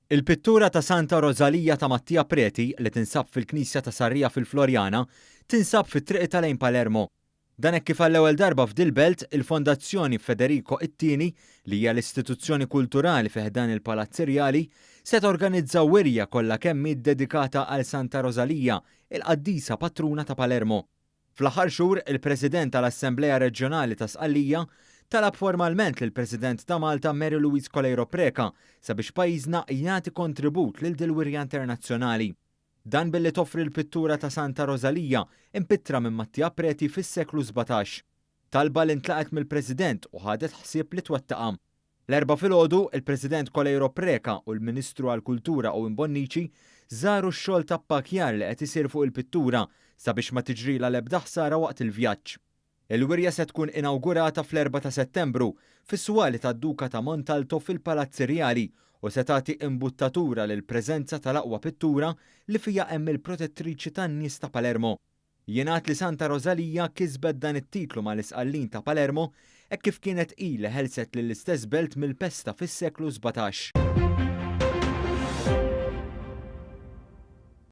Il-pittura ta' Santa Rosalija ta' Mattia Preti li tinsab fil-Knisja ta' Sarrija fil-Florjana tinsab fit-triq lejn Palermo. Dan hekk kif għall-ewwel darba f'dil belt il-Fondazzjoni Federico Ittini li hija l-istituzzjoni kulturali fih dan il-Palazz Irjali se torganizza wirja kollha kemm dedikata għal Santa Rosalija, il-qaddisa patruna ta' Palermo. Fl-aħħar xhur il-President tal-Assembleja Reġjonali ta' Sqallija talab formalment lill-President ta' Malta Mary Louise Colejro Preca sabiex pajjiżna jagħti kontribut lil dil-wirja internazzjonali. Dan billi toffri l-pittura ta' Santa Rosalija impittra minn Mattia Preti fis-seklu 17. Talba li ntlaqet mill-President u ħadet ħsieb li twettaqa'. L-erba' filgħodu il-President Colejro Preca u l-Ministru għall-Kultura Owen Bonnici żaru x-xogħol ta' ppakjar li qed isir fuq il-pittura sabiex ma tiġrila l-ebda ħsara waqt il-vjaġġ. Il-wirja se tkun inawgurata fl-4 ta' Settembru fis-swali tad-Duka ta' Montalto fil-Palazz Irjali u se tagħti imbuttatura lil preżenza tal-aqwa pittura li fija hemm il-protettriċi tan-nies ta' Palermo. Jingħad li Santa Rosalija kisbet dan it-titlu mal-Isqallin ta' Palermo hekk kif kienet hi li ħelset lill-istess belt mill-pesta fis-seklu 17.